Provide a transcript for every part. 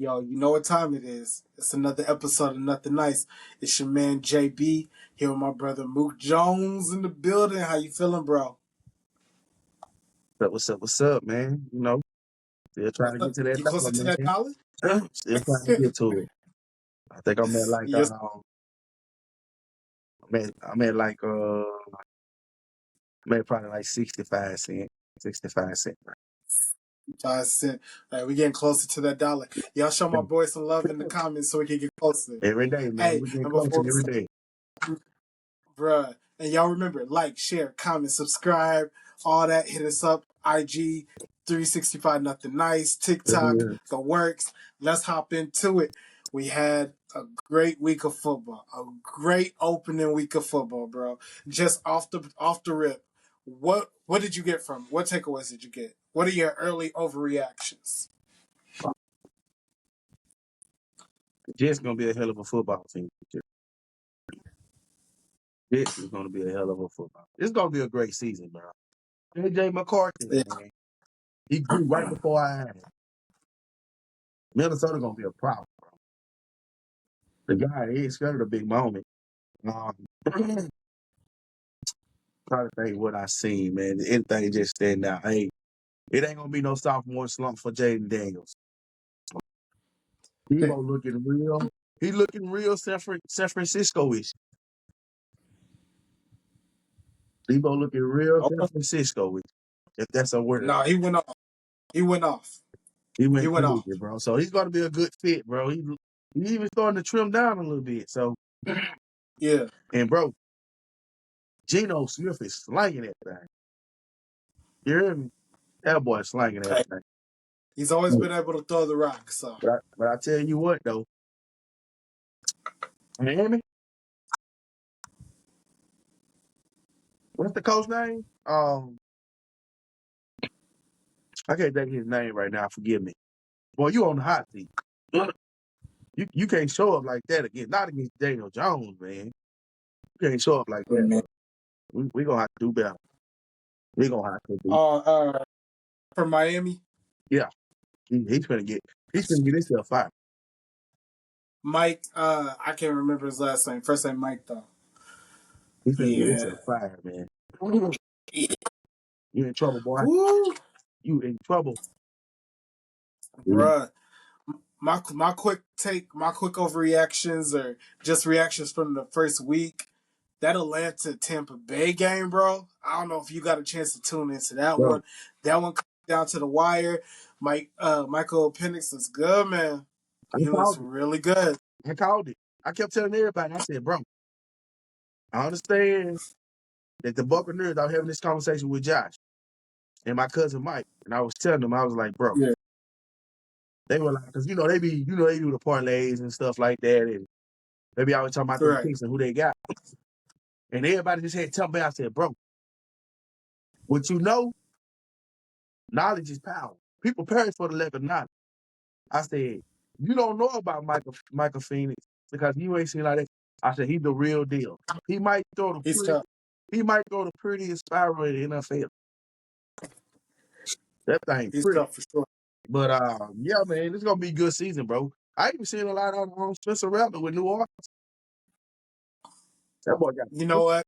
Yo, you know what time it is. It's another episode of Nothing Nice. It's your man JB here with my brother Mook Jones in the building. How you feeling, bro? What's up, man? Still trying What's to up? get to that You dollar, closer to that man. dollar? Still trying to get to it. I think I'm at like Yes, I'm at probably like 65 cent. 65 cent. 5 cent. Like, we getting closer to that dollar. Y'all show my boy some love in the comments so we can get closer. Every day, man. Hey, We getting and closer before we every start, day. bruh. And y'all remember, like, share, comment, subscribe, all that. Hit us up. IG 365 Nothing Nice, TikTok, Yeah. the works. Let's hop into it. We had a great week of football, a great opening week of football, bro. Just off the rip. What did you get from? What takeaways did you get? What are your early overreactions? Jets gonna be a hell of a football team. Jets is gonna be a hell of a football. It's gonna be a great season, bro. AJ McCarthy, Yeah. man. He grew right before I had him. Minnesota gonna be a problem, bro. The guy is scared of a big moment. Um, trying to think what I seen, man. Anything just stand out. Hey, it ain't gonna be no sophomore slump for Jaden Daniels. Debo looking real. He looking real San Francisco-ish. Debo looking real San Okay. Francisco-ish. If that's a word. No, he went off. He went off. He He went went crazy, off. bro. So he's gonna be a good fit, bro. He even starting to trim down a little bit. So Yeah. and bro, Geno Smith is slanging that thing. You hear me? That boy slanging that Hey, thing. he's always been able to throw the rock. So But I tell you what though, Miami, what's the coach name? I can't think of his name right now. Forgive me. Boy, you on the hot seat. You can't show up like that again. Not against Daniel Jones, man. You can't show up like that, man. bro. We gonna have to do better. We gonna have to do. From Miami, Yeah, he's gonna get himself fired. Mike. I can't remember his last name. First name Mike though. He's gonna get Yeah. himself fired, man. You in trouble, boy. Woo, You in trouble. bruh. My quick take, my quick overreactions, or just reactions from the first week. That Atlanta Tampa Bay game, bro. I don't know if you got a chance to tune into that Bro, one. That one comes down to the wire. Michael Penix is good, man. I He looks called it. really good. I called it. I kept telling everybody. I said, bro, I understand that the Buccaneers. I was having this conversation with Josh and my cousin Mike, and I was telling them, I was like, bro, Yeah, they were like, because they do the parlays and stuff like that, and maybe I was talking about them right. picks and who they got, and everybody just had to tell me. I said, bro, what you know, knowledge is power. People perish for the lack of knowledge. I said, you don't know about Michael Phoenix because you ain't seen like that. I said, he's the real deal. He might throw the He's pretty, tough. he might throw the prettiest spiral in the NFL. That thing He's pretty. tough for sure. But yeah, man, it's gonna be a good season, bro. I even seen a lot on Spencer Rattler with New Orleans. That boy got You know what?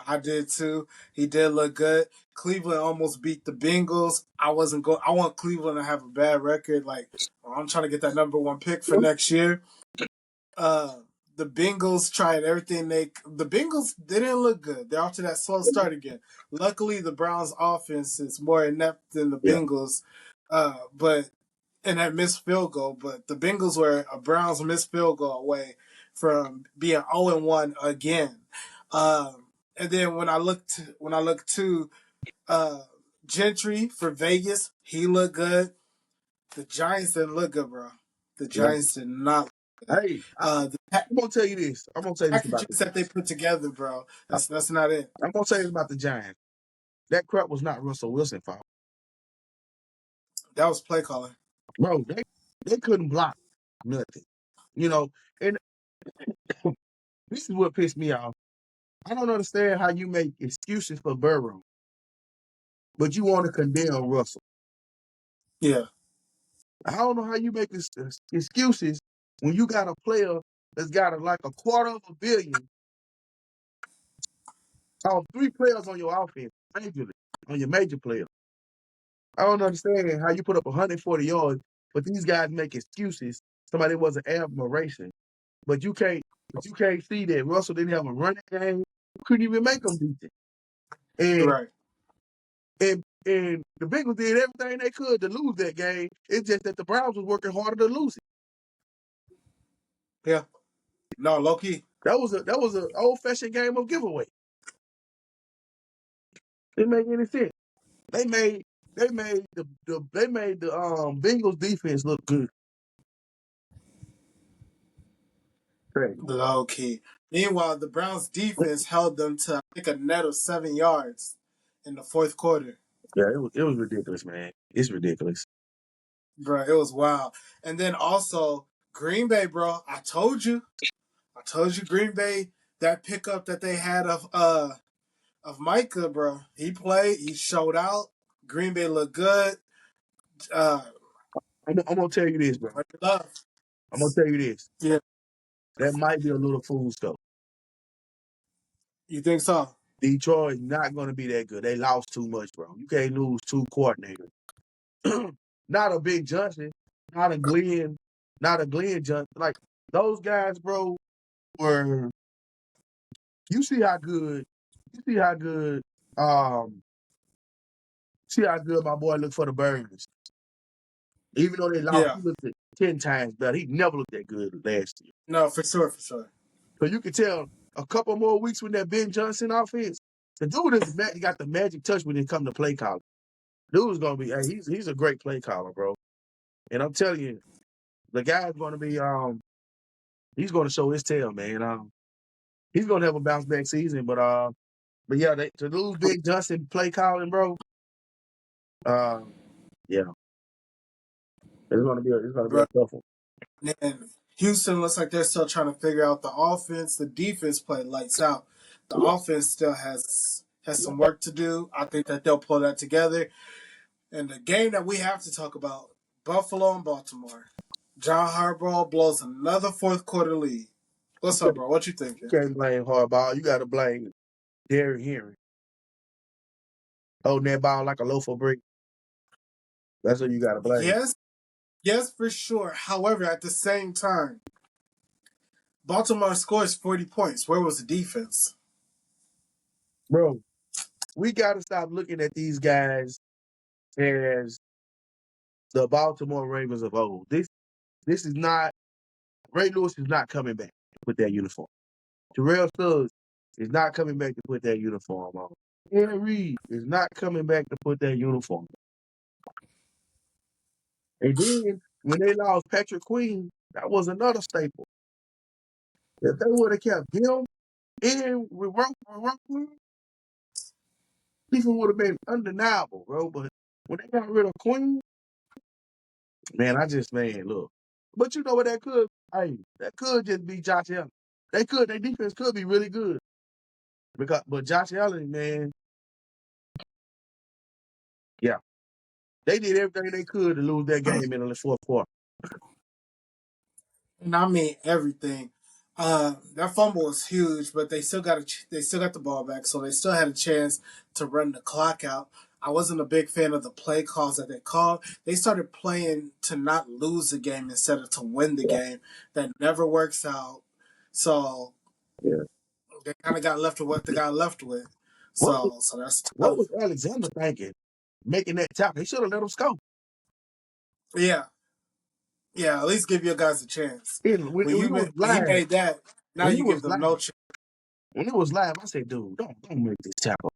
I did too. He did look good. Cleveland almost beat the Bengals. I wasn't going. I want Cleveland to have a bad record. Like, I'm trying to get that number one pick for next year. Uh, the Bengals tried everything. The Bengals they didn't look good. They're off to that slow start again. Luckily, the Browns' offense is more inept than the yeah, Bengals. But and that missed field goal. But the Bengals were a Browns missed field goal away from being 0-1 again. And then when I looked to uh, Gentry for Vegas, he looked good. The Giants didn't look good, bro. The yeah. Giants did not look good. Hey, The I'm gonna tell you this. I'm gonna say this about packages that they put together, bro, I'm that's not it. gonna say this about the Giants. That crap was not Russell Wilson fault, That was play calling. bro. They couldn't block nothing, you know. And this is what pissed me off. I don't understand how you make excuses for Burrow, but you want to condemn Russell. Yeah, I don't know how you make excuses when you got a player that's got like a quarter of a billion on 3 players on your offense, majorly, on your major player. I don't understand how you put up 140 yards, but these guys make excuses. Somebody was an admiration, but you can't see that Russell didn't have a running game. You couldn't even make them beat it. And Right. and the Bengals did everything they could to lose that game. It's just that the Browns was working harder to lose it. Yeah. No, low key. That was an old fashioned game of giveaway. Didn't make any sense. They made the Bengals defense look good. Crazy. Low key. Meanwhile, the Browns defense held them to I think a net of 7 yards in the fourth quarter. Yeah, it was ridiculous, man. It's ridiculous. Bro, it was wild. And then also Green Bay, bro. I told you Green Bay, that pickup that they had of Micah, bro. He played, he showed out. Green Bay looked good. Uh I'm gonna tell you this, bro. love. I'm gonna tell you this. Yeah. That might be a little fool stuff. You think so? Detroit is not gonna be that good. They lost too much, bro. You can't lose 2 coordinators. Not a Big Johnson, not a Glenn, not a Glenn Johnson. Like those guys, bro, were you see how good you see how good um see how good my boy looked for the Birds. Even though they lost, Yeah. he looked at 10 times better. He never looked that good last year. No, for sure, for sure. So you can tell a couple more weeks with that Ben Johnson offense. The dude he got the magic touch when it come to play calling. Dude's gonna be hey, he's a great play caller, bro. And I'm telling you, the guy's gonna be he's gonna show his tail, man. He's gonna have a bounce back season, but yeah, to lose Big Johnson play calling, bro. Uh, yeah, it's gonna be Bro. a tough one. And Houston looks like they're still trying to figure out the offense. The defense played lights out. The offense still has some work to do. I think that they'll pull that together. And the game that we have to talk about, Buffalo and Baltimore. John Harbaugh blows another fourth quarter lead. What's up, bro? What you You thinking? can't blame Harbaugh. You got to blame Derrick Henry holding that ball like a loaf of bread. That's what you got to blame, Yes, yes, for sure. However, at the same time, Baltimore scores 40 points. Where was the defense? bro. We got to stop looking at these guys as the Baltimore Ravens of old. This is not Ray Lewis is not coming back to put that uniform. Terrell Suggs is not coming back to put that uniform on. Aaron Reed is not coming back to put that uniform on. And then when they lost Patrick Queen, that was another staple. If they would have kept him in with Queen, defense would have been undeniable, bro. But when they got rid of Queen, man, look. But you know what that could? Hey, that could just be Josh Allen. Their defense could be really good. But Josh Allen, man, yeah, they did everything they could to lose that game in the fourth quarter. And I mean everything. That fumble was huge, but they still got the ball back, so they still had a chance to run the clock out. I wasn't a big fan of the play calls that they called. They started playing to not lose the game instead of to win the Yeah, game. That never works out. So yeah. they kind of got left with what they got left with. What was, So that's what was tough. Alexander thinking? Making that tackle. He should have let him score. Yeah, yeah. At least give your guys a chance. When it was When he live, made that, now when it you give was them live, no chance. when it was live, I said, dude, don't make this tackle.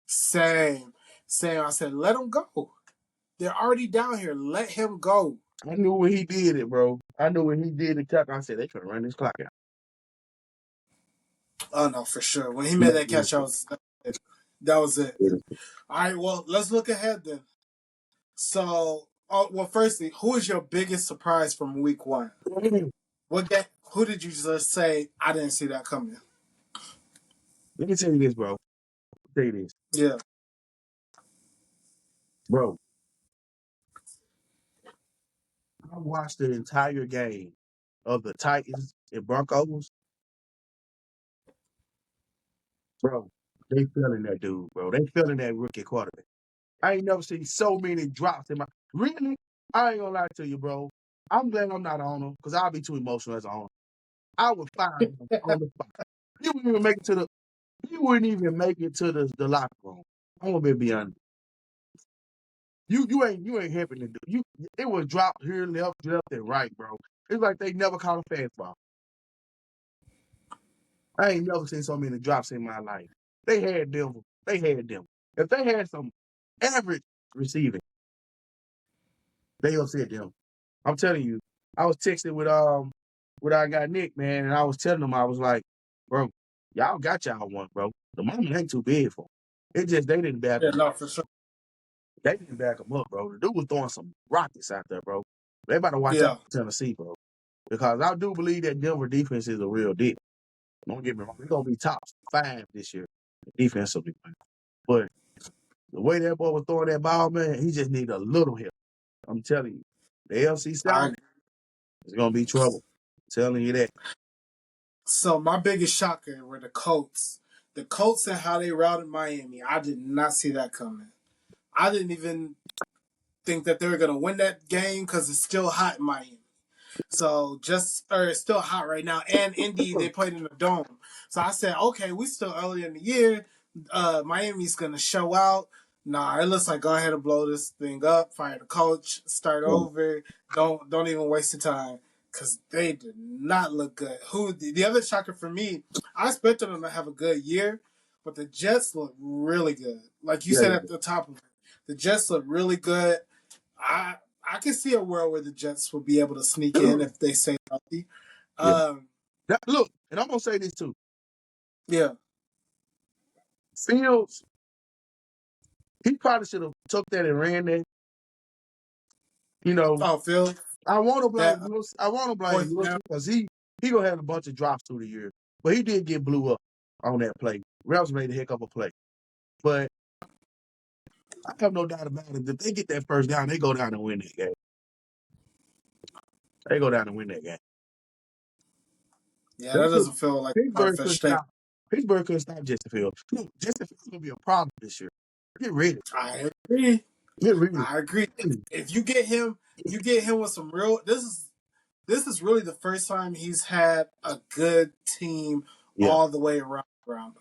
Same, same. I said, let him go. They're already down here. Let him go. I knew when he did it, bro. I knew when he did the tackle. I said they could run this clock out. Oh no, for sure. When he made Man, that catch, that was it. listen. All right. Well, let's look ahead then. So, firstly, who is your biggest surprise from Week 1? What game? Who did you just say I didn't see that coming? Let me tell you this, bro. Tell you this, Yeah. bro. I watched the entire game of the Titans and Broncos, bro. They feeling that dude, bro. They feeling that rookie quarterback. I ain't never seen so many drops in my. Really, I ain't gonna lie to you, bro. I'm glad I'm not an owner because I'll be too emotional as an owner. I would fire him on the spot. He wouldn't even make it to the. He wouldn't even make it to the locker room. I'm gonna be honest. You ain't helping to do. You it was dropped here, left, and right, bro. It's like they never caught a fastball. I ain't never seen so many drops in my life. They had them. They had them. If they had some average receiving, they upset them. I'm telling you. I was texting with our guy Nick, man, and I was telling him I was like, bro, y'all got y'all one, bro. The moment ain't too big for 'em. It just they didn't back Yeah, them up. no, for sure. They didn't back them up, bro. The dude was throwing some rockets out there, bro. They about to watch out Yeah, for Tennessee, bro. Because I do believe that Denver defense is a real deal. Don't get me wrong. They're gonna be top 5 this year defensively. But the way that boy was throwing that ball, man, he just need a little help. I'm telling you. The AFC I. South is gonna be trouble. I'm telling you that. So my biggest shocker were the Colts. The Colts and how they routed Miami. I did not see that coming. I didn't even think that they were gonna win that game because it's still hot in Miami. So it's still hot right now. And Indy, they played in the dome. So I said, okay, we still early in the year. Miami's gonna show out. Nah, it looks like go ahead and blow this thing up, fire the coach, start Yeah, over. Don't even waste the time. Cause they did not look good. The other shocker for me, I expected them to have a good year, but the Jets look really good. Like you yeah, said at the top of it, the Jets look really good. I I can see a world where the Jets will be able to sneak yeah. in if they stay healthy. Yeah. Um, Look, and I'm gonna say this too. yeah. Fields, he probably should have took that and ran that. You know, Oh, Phil, I want to that blame Wilson. I want to blame fourth down. Wilson because he gonna have a bunch of drops through the year, but he did get blew up on that play. Rams made a heck of a play, but I have no doubt about it. If they get that first down, they go down and win that game. They go down and win that game. Yeah, They that could, doesn't feel like a Pittsburgh fish could statement. stop. Pittsburgh could stop Justin Fields. Look, Justin Fields gonna be a problem this year. Get ready. I agree. Get ready. I agree. If you get him with some real. This is really the first time he's had a good team Yeah. all the way around him.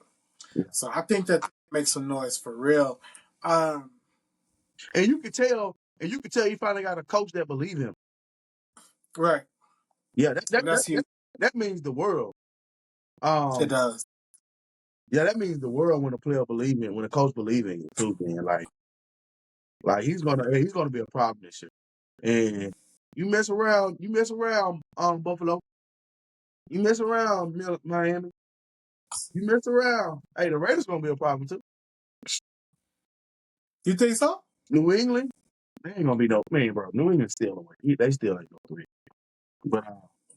Yeah. So I think that makes some noise for real. Um, And you can tell he finally got a coach that believe him. right. Yeah, that that And that that's huge. that, that means the world. It Um, does. yeah, that means the world when a player believe in, when a coach believe in you too, man. Like he's gonna be a problem this year. And you mess around, Buffalo, you mess around, Miami, you mess around. Hey, the Raiders gonna be a problem too. You think so? New England, they ain't gonna be no man, bro. New England still away. They still ain't no threat. But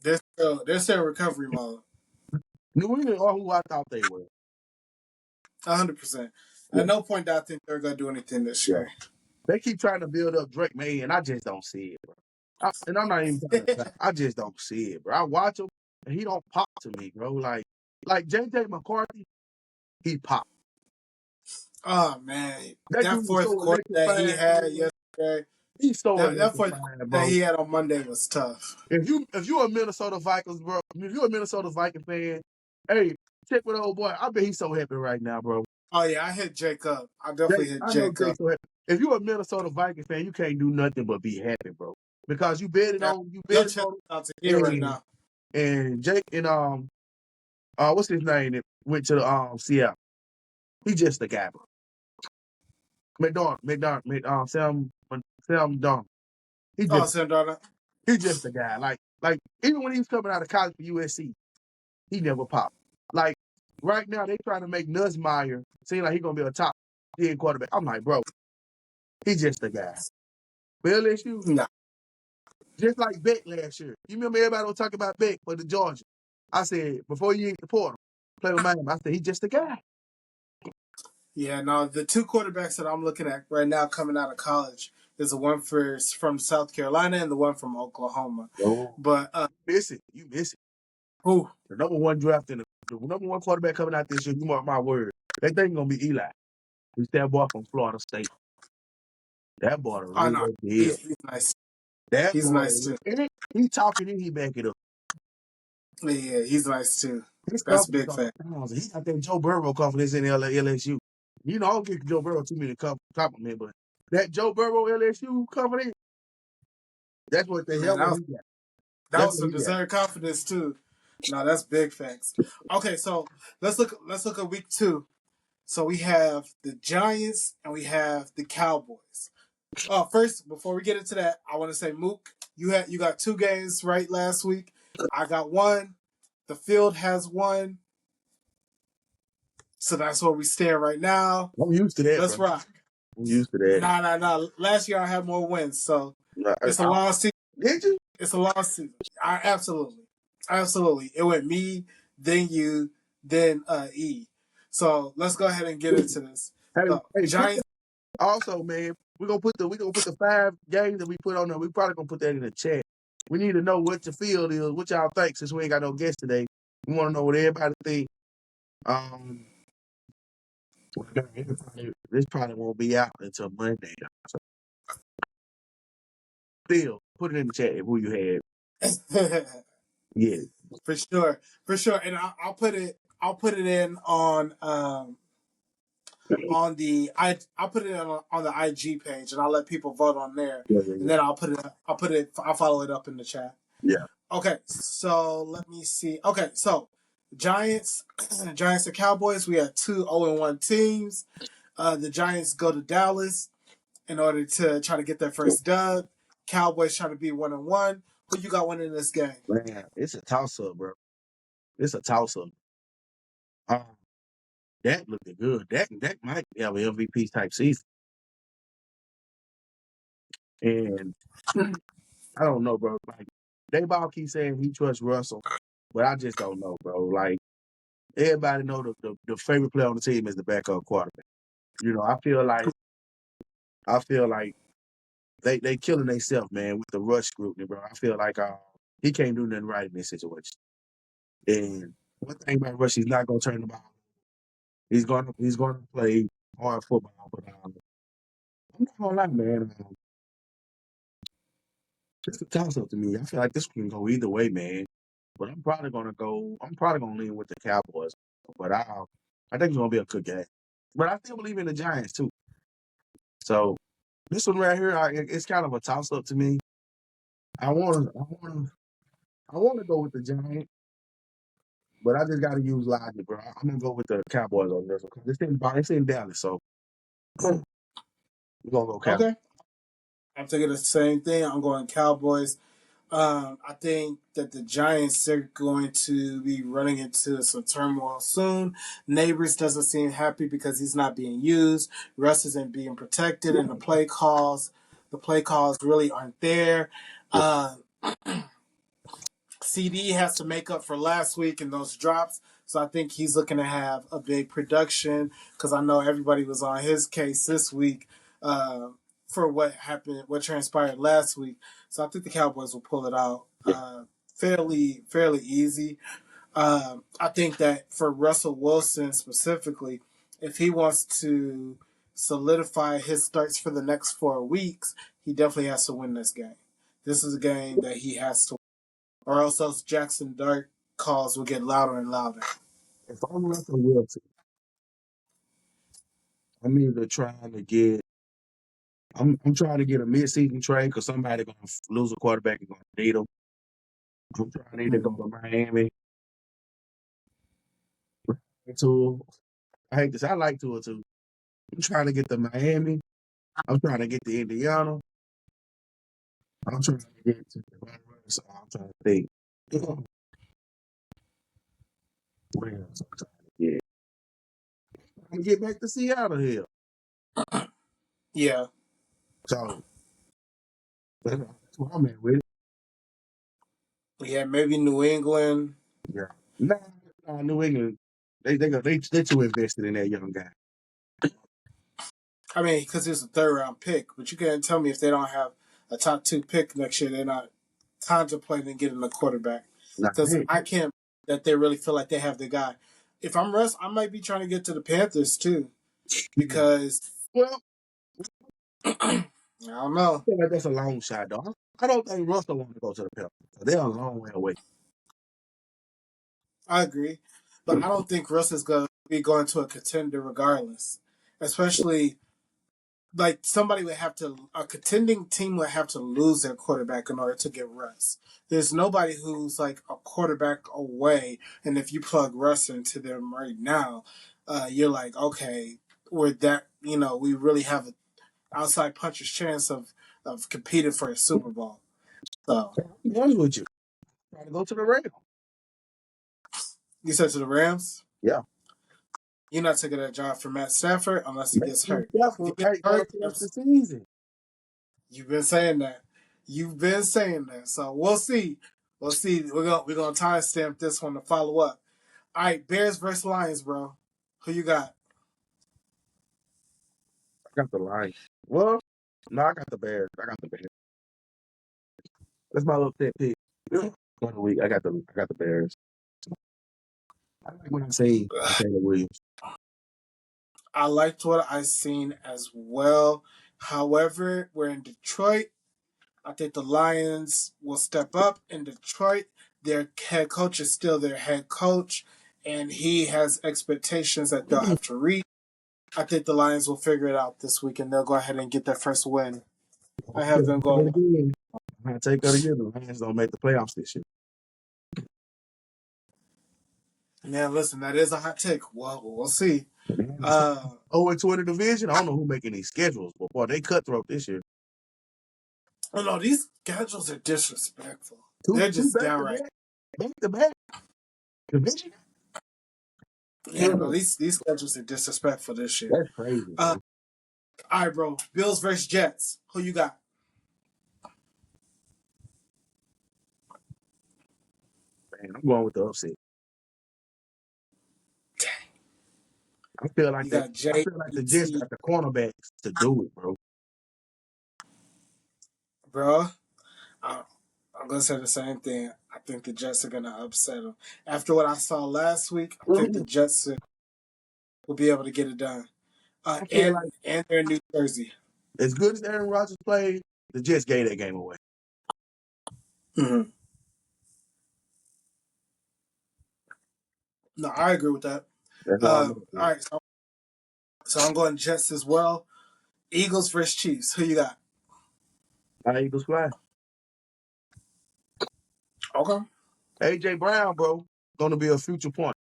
They're still in recovery mode. New England are who I thought they were. 100%. Yeah, At no point do I think they're gonna do anything this yeah. year. They keep trying to build up Drake May, and I just don't see it, bro. And I'm not even trying to. I just don't see it, bro. I watch him, and he don't pop to me, bro. Like JJ McCarthy, he popped. Oh man, That that dude was fourth so quarter that he electrifying, had man. yesterday, He's so that fourth electrifying, quarter that bro. he had on Monday was tough. If you a Minnesota Vikings, bro, if you're a Minnesota Viking fan, hey, check with old boy. I bet he's so happy right now, bro. Oh yeah, I hit Jake up. I definitely Jake, hit I know Jake up. Jake's so happy. If you're a Minnesota Viking fan, you can't do nothing but be happy, bro. Because Yeah, you your betted chest on out to him, here right now. and Jake and what's his name that went to the Seattle. He just a guy, bro. Sam Darnold. He Oh, just Sam Darnold. he just a guy. Like even when he was coming out of college for USC, he never popped. Like right now, they trying to make Nussmeier seem like he's gonna be a top 10 quarterback. I'm like, bro, he's just a guy. For LSU, Nah. just like Beck last year. You remember everybody was talking about Beck for the Georgia. I said, before you hit the portal, play with Miami, I said, he's just a guy. Yeah, no, the two quarterbacks that I'm looking at right now coming out of college, is the one from South Carolina and the one from Oklahoma. Oh, But miss it. You miss it. who? The number one draft and the number one quarterback coming out this year, you mark my word. That thing gonna be Eli. He's that boy from Florida State. That boy the Oh real no, deal. he's nice. That He's boy, nice too. he talking and he back it up. Yeah, he's nice too. His That's confidence big off fan. the thousand. He got that Joe Burrow confidence in LSU. You know, I don't give Joe Burrow too many compliment, but that Joe Burrow LSU confidence, that's what the Man, hell what he got. that That's was what some he got. deserved confidence too. No, that's big facts. Okay, so let's look at week 2. So we have the Giants and we have the Cowboys. First, before we get into that, I want to say, Mook, you got 2 games right last week. I got 1. The field has 1. So that's where we stand right now. I'm used to that, bro. Let's rock. I'm used to that. Nah. Last year I had more wins, so it's a I, long season. did you? It's a long season. Absolutely. It went me, then you, then E. So let's go ahead and get into this. Hey, So hey, put Giants. that also, man. We gonna put the 5 games that we put on there. We probably gonna put that in the chat. We need to know what your field is, what y'all think, since we ain't got no guests today. We want to know what everybody think. Um, this probably won't be out until Monday. So still, put it in the chat who you had. Yeah, for sure, and I'll put it in on the I'll put it on the IG page, and I'll let people vote on there, yeah, and yeah, then I'll follow it up in the chat. yeah. Okay, so let me see. Okay, so Giants, Giants and Cowboys. We have 2 0-1 teams. The Giants go to Dallas in order to try to get their first dub. Cowboys trying to be 1-1. Who you got winning this game? Man, it's a toss up, bro. It's a toss up. Um, that looked good. That might have an MVP type season, and I don't know, bro. Like, Dayball keeps saying he trusts Russell, but I just don't know, bro. Like, everybody know the favorite player on the team is the backup quarterback. You know, I feel like they killing themselves, man, with the rush scrutiny, bro. I feel like he can't do nothing right in this situation. And one thing about Rush, he's not gonna turn the ball. He's gonna play hard football, but I'm not gonna lie, man. It's a toss up to me. I feel like this can go either way, man. But I'm probably gonna lean with the Cowboys. But I think it's gonna be a good game. But I still believe in the Giants too. So this one right here, it's kind of a toss up to me. I wanna go with the Giants, but I just gotta use logic, bro. I'm gonna go with the Cowboys on this one because it's in Dallas, so we're gonna go Cowboys. Okay, I'm taking the same thing. I'm going Cowboys. I think that the Giants are going to be running into some turmoil soon. Neighbors doesn't seem happy because he's not being used. Russ isn't being protected, and the play calls really aren't there. Uh, CD has to make up for last week in those drops. So I think he's looking to have a big production because I know everybody was on his case this week uh, for what happened, what transpired last week. So I think the Cowboys will pull it out Yeah. fairly easy. I think that for Russell Wilson specifically, if he wants to solidify his starts for the next 4 weeks, he definitely has to win this game. This is a game that he has to, or else those Jackson Dart calls will get louder and louder. If I'm Russell Wilson, I'm either trying to get I'm trying to get a mid-season trade because somebody gonna lose a quarterback and gonna need him. I'm trying to either go to Miami to I hate this. I like Tua too. I'm trying to get to Miami. I'm trying to get to Indiana. I'm trying to get to so I'm trying to think. Where else I'm trying to get? I'm trying to get back to Seattle here. Yeah, So that's what I'm at with it. yeah, maybe New England. Yeah. Nah, New England. They too invested in that young guy. I mean, because it's a third round pick, but you can't tell me if they don't have a top two pick next year, they're not contemplating getting a quarterback. Nah, Because hey, I can't that they really feel like they have the guy. If I'm Russ, I might be trying to get to the Panthers too, because well, I don't know. I feel like that's a long shot, though. I don't think Russell want to go to the Pelicans. They're a long way away. I agree, but I don't think Russ is going to be going to a contender regardless. Especially like somebody would have to a contending team would have to lose their quarterback in order to get Russ. There's nobody who's like a quarterback away, and if you plug Russ into them right now, you're like, okay, we're that we really have an outside puncher's chance of competing for a Super Bowl. So I'll be honest with you. Try to go to the Rams. you said to the Rams, Yeah. you're not taking that job for Matt Stafford unless he gets Matthew hurt. If he Stafford gets ain't gonna hurt, finish the season. you've been saying that. You've been saying that. So we'll see. We'll see. We're gonna timestamp this one to follow up. All right, Bears versus Lions, bro. Who you got? I got the Lions. Well, no, I got the Bears. I got the Bears. That's my little pet pick. For the week, I got the Bears. I like when I say Taylor Williams. I liked what I seen as well. However, we're in Detroit. I think the Lions will step up in Detroit. Their head coach is still their head coach, and he has expectations that they'll have to reach. I think the Lions will figure it out this week, and they'll go ahead and get their first win. I have them going. I take that again. The Lions don't make the playoffs this year. Man, listen, that is a hot take. Well, we'll see. The Uh, 0-2 in the division. I don't know who making these schedules, but boy, they cutthroat this year. oh no, these schedules are disrespectful. Two They're two just back to downright. back, back to back division. Yeah, no, these schedules are disrespectful this year. That's crazy, Uh, bro. all right, bro. Bills versus Jets. Who you got? Man, I'm going with the upset. I feel like You they. got I feel like the Jets JT, got the cornerbacks to do it, bro. bro. I, I'm gonna say the same thing. I think the Jets are gonna upset them. After what I saw last week, I think the Jets will be able to get it done. I feel And like they're in New Jersey. as good as Aaron Rodgers played, the Jets gave that game away. Mm-hmm. No, I agree with that. That's all I'm All right, so I'm going Jets as well. Eagles versus Chiefs. Who you got? My Eagles fly. Okay. AJ Brown, bro, gonna be a future point.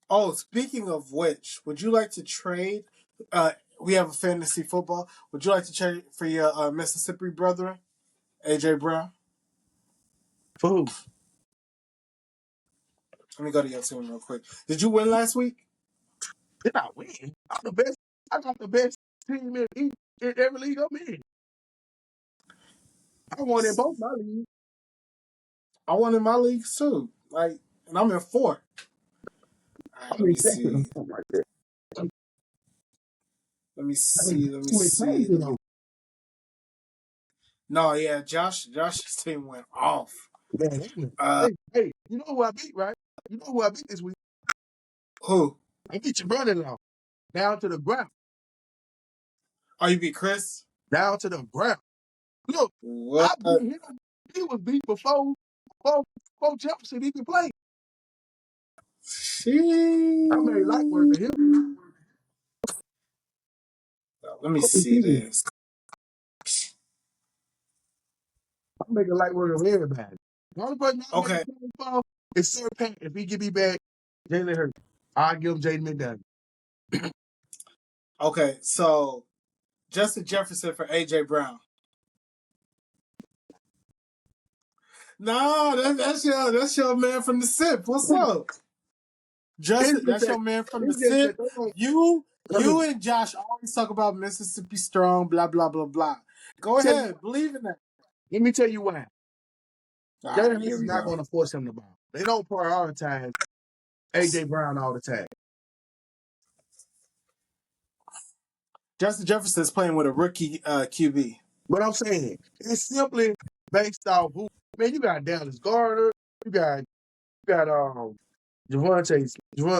Oh, speaking of which, would you like to trade? We have a fantasy football. Would you like to trade for your Mississippi brethren, AJ Brown? For who? Let me go to your team real quick. Did you win last week? Did I win? I'm the best. I got the best team in every league I'm in. I won in both my leagues. I won in my leagues too. Like, and I'm in four. All right, I let mean, me second or see. something like that. Let me I mean, see. Let me went see. crazy though. No, yeah, Josh's team went off. Man, they went Uh, crazy. Hey, you know who I beat, right? You know who I beat this week? who? I beat your brother-in-law down to the ground. Oh, you beat Chris? Down to the ground. Look, What? I beat him. He was beat before Jefferson even played. I made light work of him. Let me see this. I'm making light work of everybody. The only person I'm making Okay, fun for is Sir Pat. If he give me back Jalen Hurts, I'll give him Jaden McDaniel. okay. So Justin Jefferson for AJ Brown. No, that's your man from the SIP. What's up, It's Justin? just That's that, your man from the it's just that SIP. they You don't. and Josh always talk about Mississippi strong. Blah blah blah blah. Go tell you, ahead, believe in that. let me tell you why. All right, Jalen Hurts here is we not go. going to force him the ball. They don't prioritize AJ Brown all the time. Justin Jefferson's playing with a rookie QB. But I'm saying it's simply based off who. Man, you got Dallas Garner, you got Javante,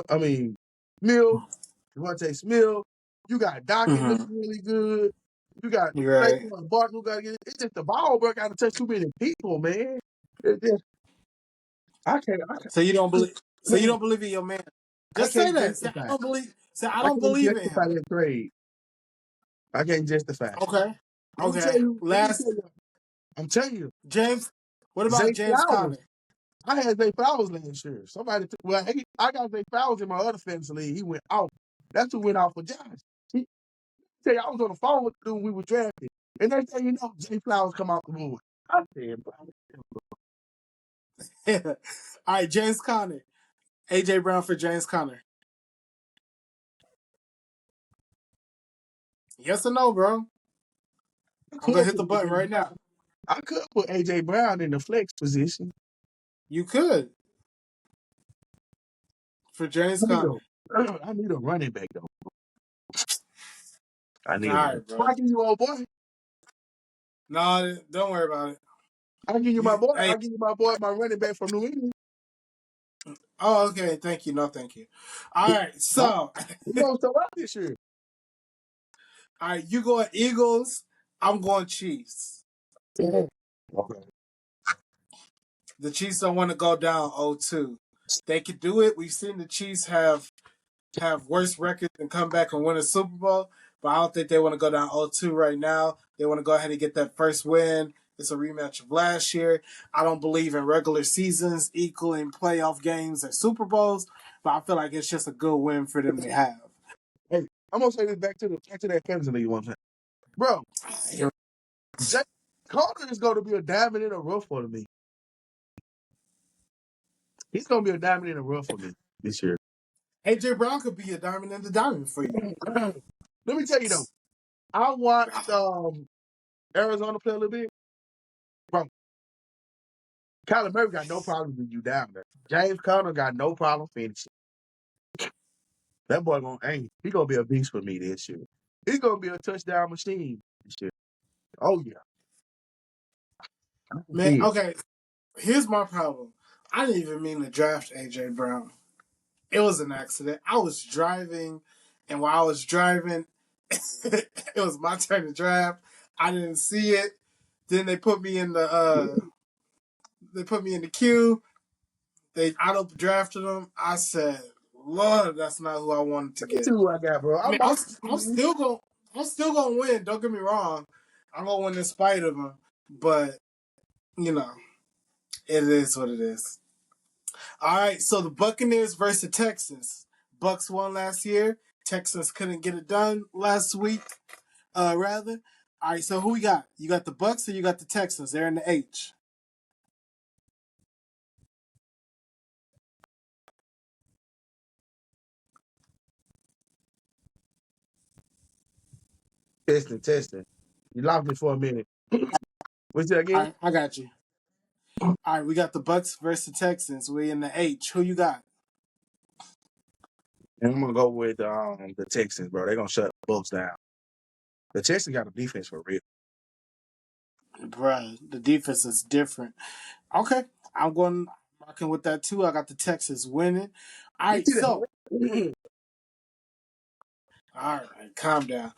I mean Mill, Javante Smith. You got Dockett Mm-hmm. looking really good. You got You're right. Saquon Barkley who got to get it. It's just the ball work got to touch too many people, man. It just, So you don't believe. So you can't, don't believe in your man. I Just say can't that. Say I justify. don't believe. Say I I don't can't believe in justify him. that trade. I can't justify. Okay. Let me tell Okay. you. Let me Last tell you. I'm telling you, James. What about Zay James Flowers. Conner? I had Zay Flowers last year. I got Zay Flowers in my other fantasy league. He went off. That's who went off for Josh. He tell you, I was on the phone with the dude when we were drafting. And next thing you know, Zay Flowers come out the board. I said, bro, All right, James Conner. AJ Brown for James Conner. Yes or no, bro? I I'm could gonna hit put the button AJ right Brown. now. I could put AJ Brown in the flex position. You could for James I need Conner. a, I need a running back though. I All need a running. right, bro. I give you old boy. No, don't worry about it. I give you my You, boy. hey. I give you my boy, my running back from New England. Oh, okay. Thank you. No, thank you. All right. Huh? So, He gonna show out this year. all right. You going Eagles? I'm going Chiefs. Yeah. Okay. The Chiefs don't want to go down 0-2. They could do it. We've seen the Chiefs have worse records and come back and win a Super Bowl, but I don't think they want to go down 0-2 right now. They want to go ahead and get that first win. It's a rematch of last year. I don't believe in regular seasons equaling playoff games and Super Bowls, but I feel like it's just a good win for them to have. Hey, I'm gonna say this back to that fantasy league one time, bro. Jay Carter is gonna be a diamond in the rough for me. He's gonna be a diamond in the rough for me this year. AJ Brown could be a diamond in the diamond for you. Let me tell you though, I watched Arizona play a little bit. Bro, Kyler Murray got no problem with you down there. James Conner got no problem finishing. That boy he gonna be a beast for me this year. He's gonna be a touchdown machine this year. Oh yeah, I can Man, see it. okay, here's my problem. I didn't even mean to draft AJ Brown. It was an accident. I was driving, and while I was driving, it was my turn to draft. I didn't see it. Then they put me in the queue. They auto drafted him. I said, Lord, that's not who I wanted to Me get. too, who I got, bro. I I'm mean, about I'm still gonna win. Don't get me wrong. I'm gonna win in spite of him. But you know, it is what it is. All right, so the Buccaneers versus the Texans. Bucks won last year. Texans couldn't get it done last week. Rather. All right, so who we got? You got the Bucks or you got the Texans? They're in the H. testing. You lost me for a minute. What's that All again? right, I got you. All right, we got the Bucks versus the Texans. We in the H. Who you got? And I'm gonna go with the Texans, bro. They're gonna shut the Bucks down. The Texans got a defense for real. Bruh, the defense is different. Okay, I'm going rocking with that too. I got the Texans winning. All You right, see so that? all right, calm down.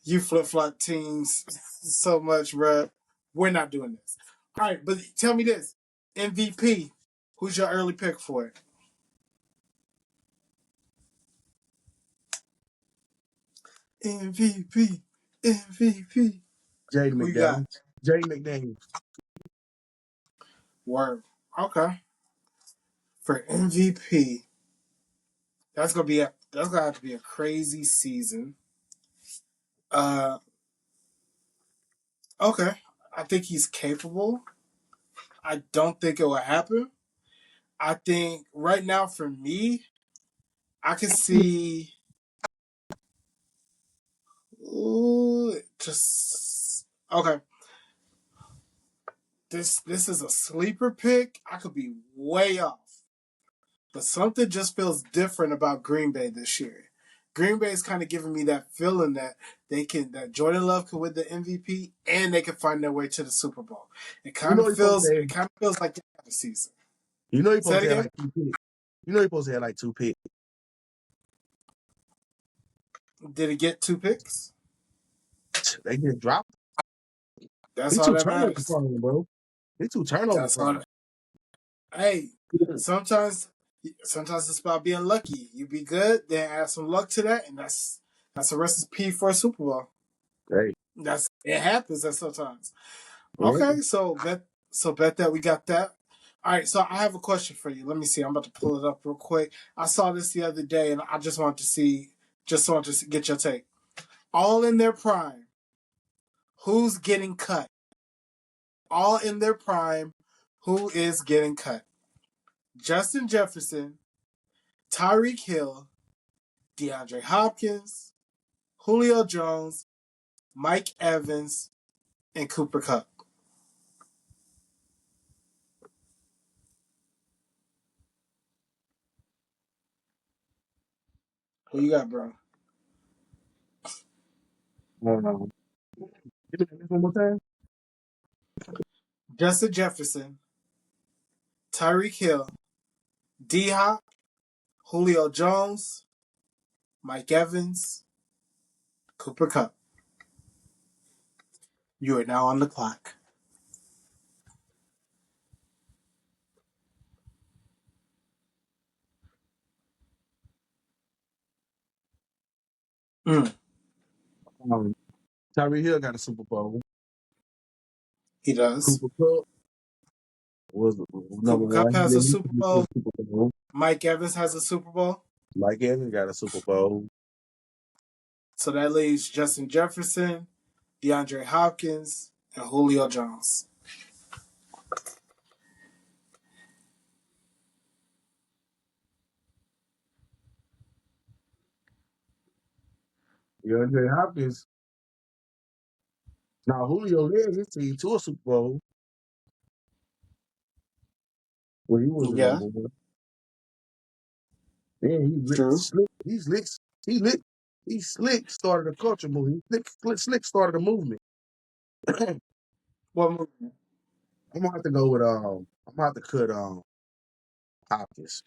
You flip flop teams so much, bruh. We're not doing this. All right, but tell me this: MVP. Who's your early pick for it? MVP. MVP. Jaden Who you got? McDaniels. Jaden McDaniels. Word. Okay. For MVP, that's gonna have to be a crazy season. Uh okay. I think he's capable. I don't think it will happen. I think right now for me, I can see just okay. This is a sleeper pick. I could be way off. But something just feels different about Green Bay this year. Green Bay is kind of giving me that feeling that Jordan Love could win the MVP and they can find their way to the Super Bowl. You know he supposed to It kind of feels like the season. you know he Say supposed it to have again. like 2 picks. You know he supposed to have like 2 picks. Did it get 2 picks? They get dropped. That's He all too that turnover matters. prone, bro. He too turnover That's all. prone. Hey, sometimes it's about being lucky. You be good, then add some luck to that, and that's a recipe for a Super Bowl. Hey, That's it happens that sometimes. yeah. Okay, so bet that we got that. All right, so I have a question for you. Let me see. I'm about to pull it up real quick. I saw this the other day, and I just wanted to get your take. All in their prime, who's getting cut? All in their prime, who is getting cut? Justin Jefferson, Tyreek Hill, DeAndre Hopkins, Julio Jones, Mike Evans, and Cooper Kupp. Who you got, bro? Um, Give me this one more time. Justin Jefferson, Tyreek Hill, D Hop, Julio Jones, Mike Evans, Cooper Kupp. You are now on the clock. Mm, Um, Tyreek Hill got a Super Bowl. he does. Cooper Kupp was number Cooper Kupp one. has He a led Super the Bowl. Super Bowl. Mike Evans has a Super Bowl. Mike Evans got a Super Bowl. So that leaves Justin Jefferson, DeAndre Hopkins, and Julio Jones. DeAndre Hopkins. Now Julio led his team to a Super Bowl where he was the Yeah, number one. Then true. he slick started a culture movement. Slick started a movement. I'm What movie? gonna have to go with I'm gonna have to cut Hopkins.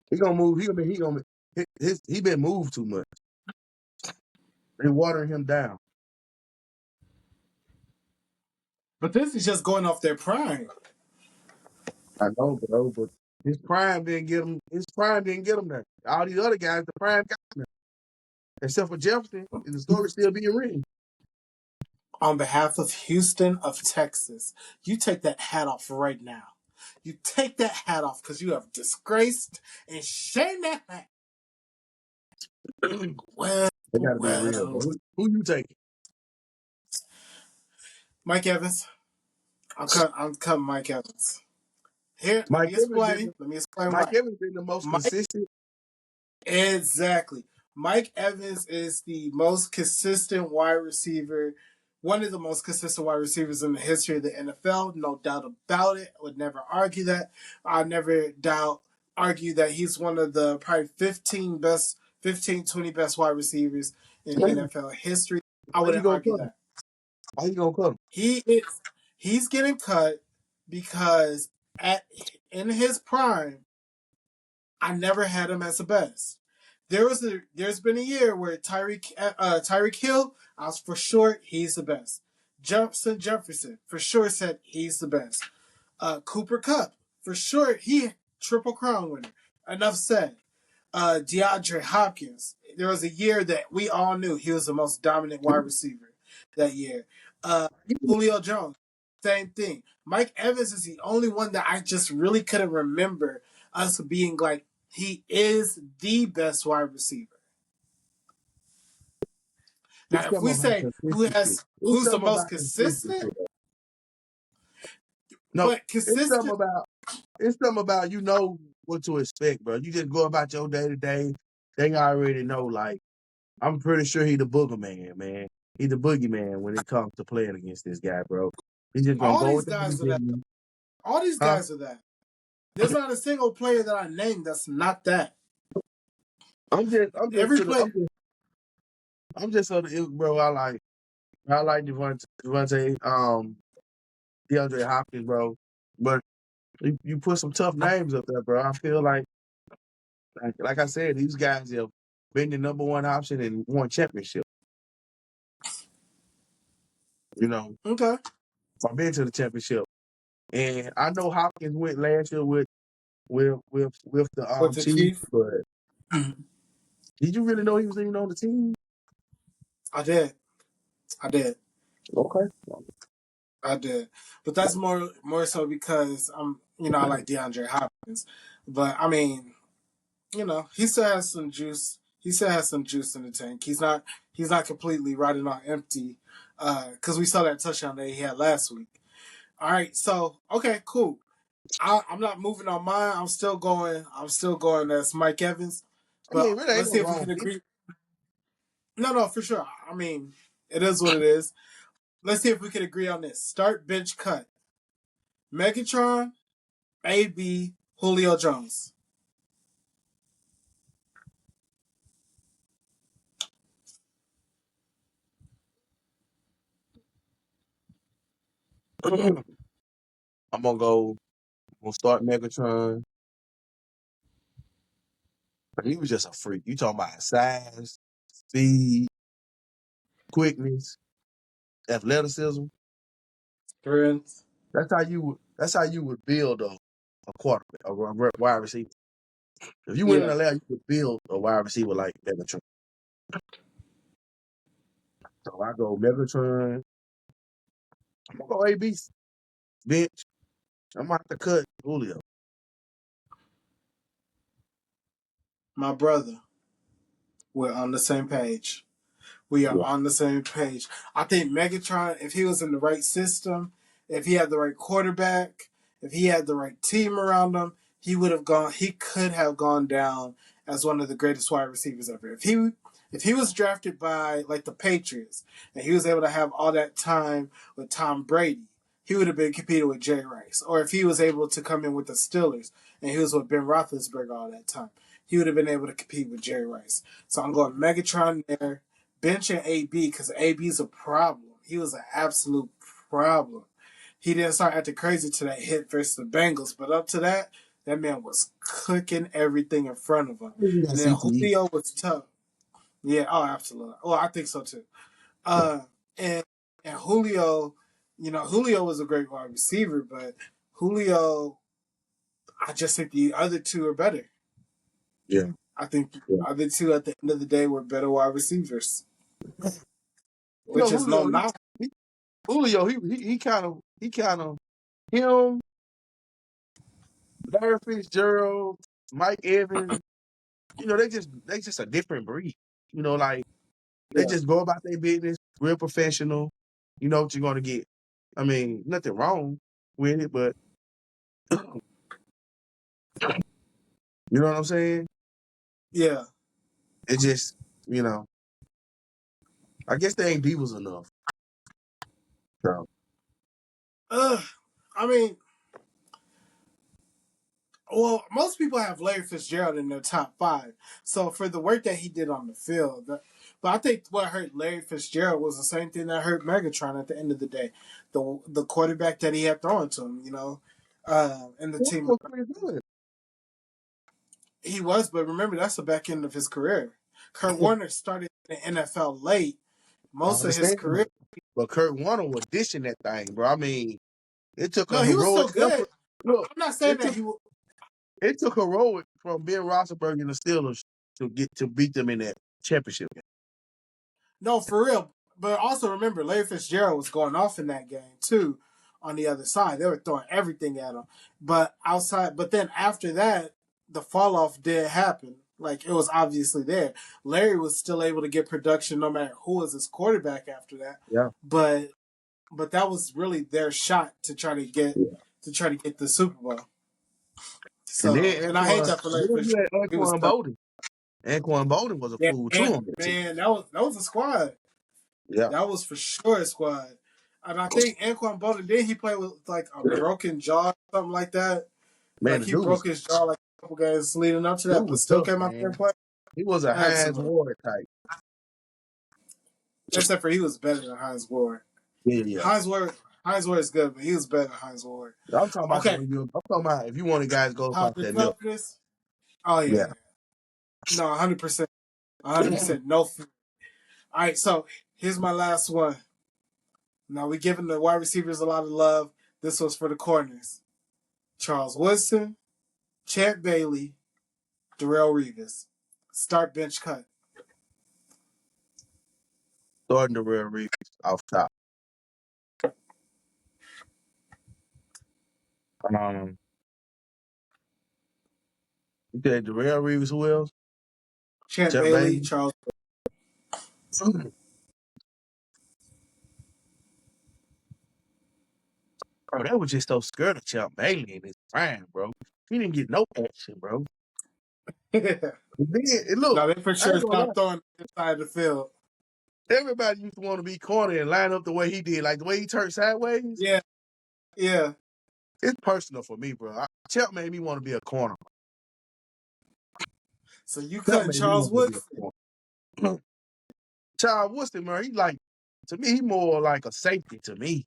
He gonna move. He gonna he been moved too much. They watering him down. But this is just going off their prime. I know, bro, but his prime didn't get him. His prime didn't get him there. All these other guys, the prime got him there. Except for Jefferson, and the story still being written. On behalf of Houston of Texas, you take that hat off right now. You take that hat off because you have disgraced and shamed that hat. Well, They gotta be real, bro. well. Who you taking? Mike Evans. I'm cutting Mike Evans. Here, let Mike me Evans been explain. Let me explain Mike why. Evans been the most Mike, consistent. exactly. Mike Evans is the most consistent wide receiver, one of the most consistent wide receivers in the history of the NFL. No doubt about it. I would never argue that. I never argue that he's one of the probably 20 best wide receivers in NFL history. I Why you wouldn't gonna argue cut him? that. Why you gonna cut him? He is he's getting cut because at in his prime, I never had him as the best. There's been a year where Tyreek Hill, I was for sure he's the best. Jefferson for sure said he's the best. Cooper Kupp for sure he triple crown winner. Enough said. DeAndre Hopkins. There was a year that we all knew he was the most dominant wide receiver that year. Uh, Julio Jones, same thing. Mike Evans is the only one that I just really couldn't remember us being like, he is the best wide receiver. Now, It's if something we about say consistency. It's who's the something most about consistent, consistency. No, but it's something consistent, about it's something about you know what to expect, bro. You just go about your day to day. They already know. Like I'm pretty sure he the boogeyman, man. He the boogeyman when it comes to playing against this guy, bro. He's just gonna all go these with the guys are that. boogeyman. All these Huh? guys are that. There's not a single player that I named that's not that. Every play. I'm just on the ilk, bro. I like Devontae, DeAndre Hopkins, bro. But you put some tough names up there, bro. I feel like I said, these guys have been the number one option and won championship. You know, Okay. I've been to the championship, and I know Hopkins went last year with the With the Chiefs, Chief. but did you really know he was even on the team? I did. I did. Okay. I did. But that's more so because I like DeAndre Hopkins. But I mean, he still has some juice. He still has some juice in the tank. He's not completely riding on empty. Because we saw that touchdown that he had last week. All right, so okay, cool. I'm not moving on mine. I'm still going. I'm still going as Mike Evans. I mean, But really ain't let's no see if we wrong can pick. agree. No, for sure. I mean, it is what it is. Let's see if we can agree on this. Start, bench, cut. Megatron, AB, Julio Jones. I'm gonna go. I'm gonna start Megatron. He was just a freak. You talking about size, speed, quickness, athleticism. Friends. That's how you would build a quarterback, wide receiver. If you went in Yeah, the lab, you could build a wide receiver like Megatron. So I go Megatron. I'm gonna go AB bench. I'm gonna have to cut Julio. my brother. We're on the same page. We are Yeah. on the same page. I think Megatron, if he was in the right system, if he had the right quarterback, if he had the right team around him, he could have gone down as one of the greatest wide receivers ever. If he was drafted by like the Patriots and he was able to have all that time with Tom Brady, he would have been competing with Jay Rice. Or if he was able to come in with the Steelers and he was with Ben Roethlisberger all that time, he would have been able to compete with Jerry Rice. So I'm going Megatron there, benching AB because AB's a problem. He was an absolute problem. He didn't start acting crazy to that hit versus the Bengals, but up to that, that man was cooking everything in front of him. You got And then CTE. Julio was tough. Yeah, oh, absolutely. Oh, I think so too. Uh, and and Julio, Julio was a great wide receiver, but Julio, I just think the other two are better. Yeah. I think the Yeah. other two at the end of the day were better wide receivers, You know, which is no Julio, knock. he Julio, he kind of him, Larry Fitzgerald, Mike Evans. You know, they just a different breed. You know, like they Yeah, just go about their business, real professional. You know what you're gonna get. I mean, nothing wrong with it, but you know what I'm saying? yeah. It just, you know, I guess they ain't divas enough. So, Uh, I mean, well, most people have Larry Fitzgerald in their top five. So for the work that he did on the field, but I think what hurt Larry Fitzgerald was the same thing that hurt Megatron at the end of the day, the quarterback that he had throwing to him. And the team was pretty good. he was. But remember, that's the back end of his career. Kurt Warner started in the NFL late. I Most of his understand, career, but Kurt Warner was dishing that thing, bro. I mean, it took a no, he was heroic still good. effort. Look, I'm not saying it that took he. it took heroic from Ben Roethlisberger and the Steelers to beat them in that championship game. No, for real. But also remember, Larry Fitzgerald was going off in that game too. On the other side, they were throwing everything at him. But then after that, the fall off did happen. Like it was obviously there. Larry was still able to get production no matter who was his quarterback after that. Yeah. But that was really their shot Yeah. to try to get the Super Bowl. And So, then and I hate that for Larry Then you Fitzgerald. had He was Anquan tough. Bolden. Anquan Bolden was a Yeah, fool too and on that team. man, that was a squad. Yeah. That was for sure a squad. And I think Anquan Bolden, did he play with like a broken jaw or something like that? Man, Like the he broke his jaw like a couple games leading up to that, dude but was still tough, came out there and man. played. He was a Hines Absolutely. Ward type. Except for he was better than Hines Ward. Yeah, yeah. Hines Ward, Hines Ward is good, but he was better than Hines Ward. I'm talking about Okay, I'm talking about if you want the guys to go across the that middle. toughness. Oh Yeah. yeah, no, 100%, 100%. No. All right, so here's my last one. Now we giving the wide receivers a lot of love. This was for the corners. Charles Woodson, Champ Bailey, Darrelle Revis. Start bench cut. Starting the real Reeves off top. Um, you said Darrell Reeves, who else? Champ Chuck Bailey, Bailey. Charles. Bro, that was just so scared of Chuck Bailey in his prime, bro. He didn't get no action, bro. And then, look, No, they for I sure ain't gonna lie. stopped throwing inside the field. Everybody used to want to be corner and line up the way he did, like the way he turned sideways. Yeah, yeah. It's personal for me, bro. Chuck made me want to be a corner. So you Chuck cutting made me Charles want to be a Woodson? corner. Charles Woodson, man, he like, to me, he more like a safety to me.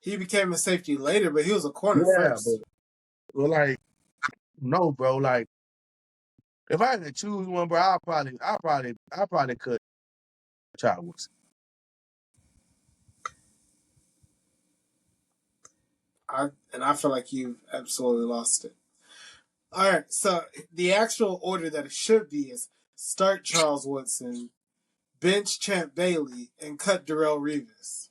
He became a safety later, but he was a corner Yeah, first. but like, no, bro. Like, if I had to choose one, bro, I'll probably cut Charles Woodson. I feel like you've absolutely lost it. All right, so the actual order that it should be is start Charles Woodson, bench Champ Bailey, and cut Darrelle Revis.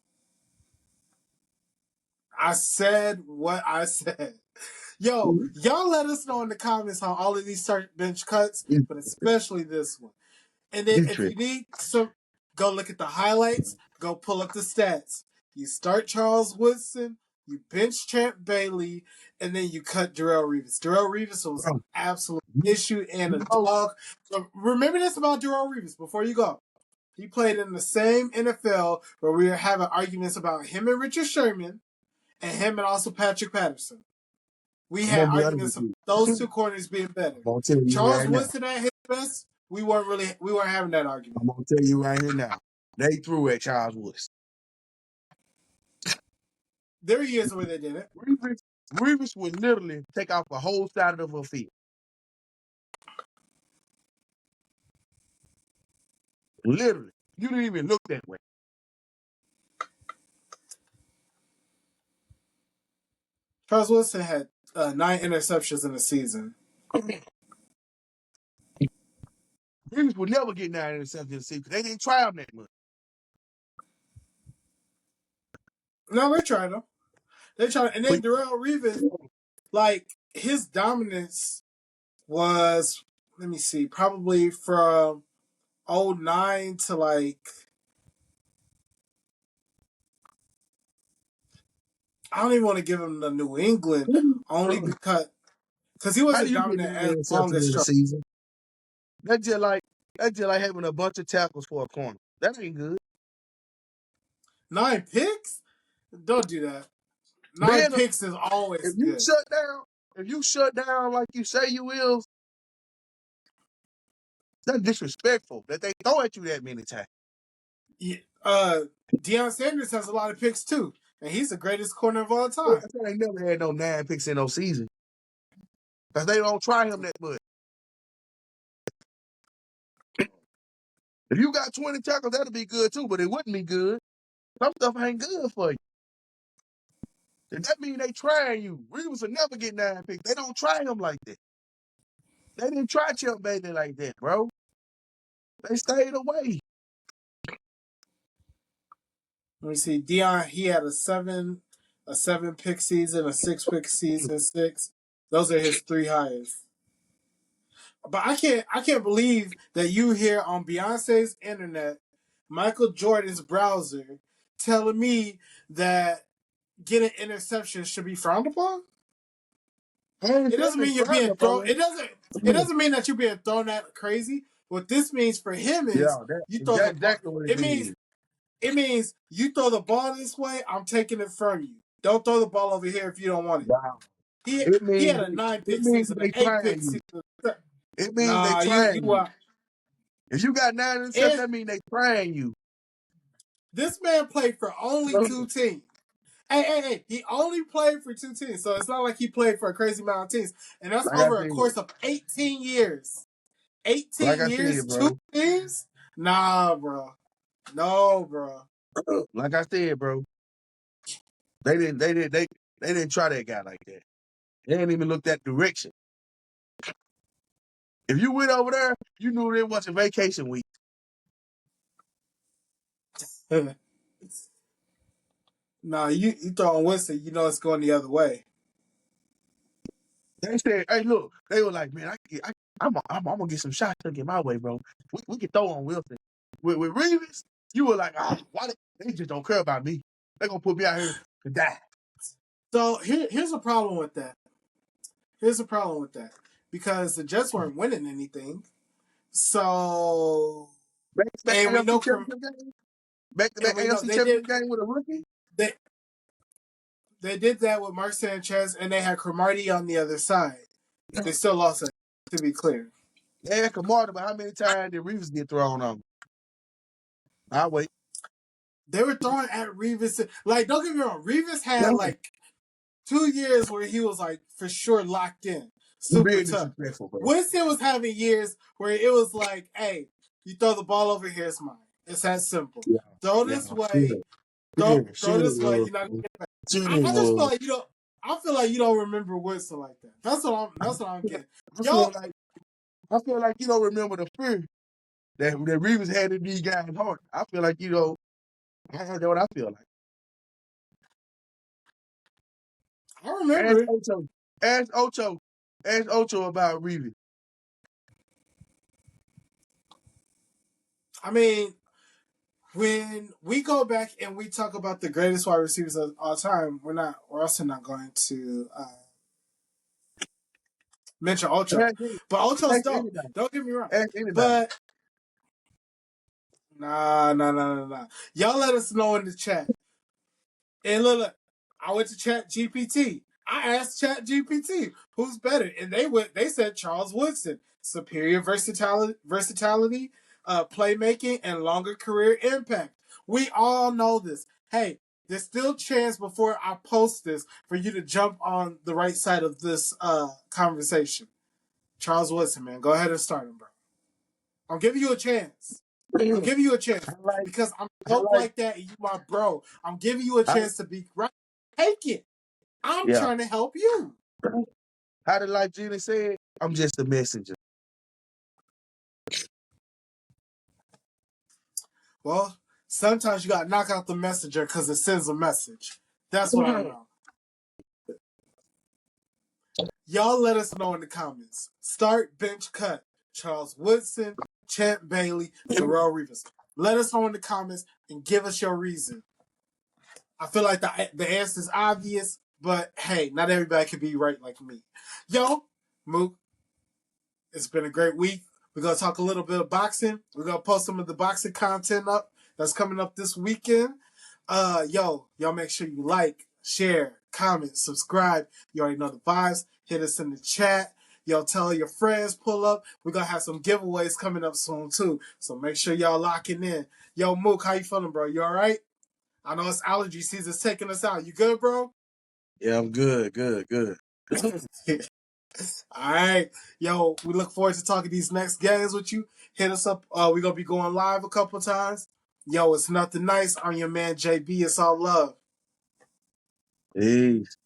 I said what I said. Yo, y'all let us know in the comments how all of these start bench cuts, but especially this one. And then if you need some, go look at the highlights, go pull up the stats. You start Charles Woodson, you bench Champ Bailey, and then you cut Darrelle Revis. Darrelle Revis was an absolute issue and a dog. So remember this about Darrelle Revis before you go. He played in the same NFL where we were having arguments about him and Richard Sherman and him and also Patrick Patterson. We I'm had gonna be honest with arguments about you. those two corners being better. I'm gonna tell you Charles right now. Woodson at his best, we weren't having that argument. I'm gonna tell you right here now. They threw at Charles Woodson. There are years where they did it. Reeves would literally take off the whole side of the field. Literally. You didn't even look that way. Charles Woodson had 9 interceptions in the season. Reeves would never get 9 interceptions in the season because they didn't try him that much. No, they tried him. And then Darrelle Revis, like, his dominance was, let me see, probably from 09 to like, I don't even want to give him the New England, only because he How wasn't do you get dominant 9 as long interceptions as in the Charles. season? That's just like having a bunch of tackles for a corner. That ain't good. 9 picks? Don't do that. 9 Man, picks is always good. if you shut down like you say you will, that's disrespectful that they throw at you that many times. Yeah, Deion Sanders has a lot of picks too, and he's the greatest corner of all time. I ain't never had no 9 picks in no season because they don't try him that much. If you got 20 tackles, that'll be good too, but it wouldn't be good. Some stuff ain't good for you. And that mean they trying you. Reeves will never get 9 picks. They don't try him like that. They didn't try Chuck Bailey like that, bro. They stayed away. Let me see. Deion, he had a 7 pick season, a 6 pick season, 6. Those are his 3 highest. But I can't believe that you here on Beyonce's internet, Michael Jordan's browser, telling me that getting interceptions should be frowned upon. It doesn't mean you're being thrown. It doesn't mean that you're being thrown at crazy. What this means for him is you throw that's the ball. exactly what It means you throw the ball this way, I'm taking it from you. Don't throw the ball over here if you don't want it. Wow. He had a 9 pick season, an 8 pick you. season. It means they Nah, you trying you. are. If you got 9 interceptions, And that means they trying you. this man played for only two teams. Hey, he only played for two teams, so it's not like he played for a crazy amount of teams. And that's Like I over a said, course of 18 years. like 18 I years, said, two bro. teams? Nah, bro. No, bro. Like I said, bro. They didn't try that guy like that. They didn't even look that direction. If you went over there, you knew it wasn't vacation week. Nah, you throwing Winston, you know it's going the other way. They said, "Hey, look." They were like, "Man, I'm gonna get some shots to get my way, bro. We can throw on Wilson with Reeves." You were like, "Ah, why they just don't care about me? They gonna put me out here to die." So here's a problem with that. Here's a problem with that. Because the Jets weren't winning anything. So Back to back and we AFC know Championship game. Back to and back we know AFC Championship game with a rookie. they they did that with Mark Sanchez and they had Cromartie on the other side. They still lost it, to be clear. They had Kamara, but how many times did Reeves get thrown on? I wait. They were throwing at Revis. Like, don't get me wrong, Revis had No, like 2 years where he was like for sure locked in, you super being tough. disrespectful, bro. Winston was having years where it was like, hey, you throw the ball over here, it's mine. It's that simple. Yeah, Throw yeah, this way, yeah, throw this way. was, You're not gonna get back. shooting I just feel was. like you don't. I feel like you don't remember Winston like that. That's what I'm getting. I feel Y'all, like I feel like you don't remember the fear that Reeves had in these guys' heart. I feel like that's what I feel like. I Ask remember. Ocho. Ask Ocho. Ask Ocho about Reeves. I mean, when we go back and we talk about the greatest wide receivers of all time, we're also not going to mention Ocho. Ask, But Ocho's ask dope. anybody. Don't get me wrong. Ask anybody. But nah. Y'all let us know in the chat. And look, I went to Chat GPT. I asked Chat GPT who's better, and they said Charles Woodson, superior versatility, playmaking, and longer career impact. We all know this. Hey, there's still chance before I post this for you to jump on the right side of this conversation. Charles Woodson, man, go ahead and start him, bro. I'm giving you a chance. I'm giving you a chance I like, because I'm I dope like, like that, and you my bro. I'm giving you a I, chance to be right. Take it. I'm yeah. trying to help you. How did like Jenny said, I'm just a messenger. Well, sometimes you got to knock out the messenger because it sends a message. That's what I know. Y'all let us know in the comments. Start, bench, cut. Charles Woodson, Champ Bailey, Darrell Reeves. Let us know in the comments and give us your reason. I feel like the answer is obvious, but hey, not everybody can be right like me. Yo, Mook, it's been a great week. We're going to talk a little bit of boxing. We're going to post some of the boxing content up that's coming up this weekend. Y'all make sure you like, share, comment, subscribe. You already know the vibes. Hit us in the chat. Yo, tell your friends, pull up. We're going to have some giveaways coming up soon, too. So make sure y'all locking in. Yo, Mook, how you feeling, bro? You all right? I know it's allergy season's taking us out. You good, bro? Yeah, I'm good. All right. Yo, we look forward to talking these next games with you. Hit us up. We're going to be going live a couple times. Yo, it's nothing nice. I'm your man, JB. It's all love. Peace.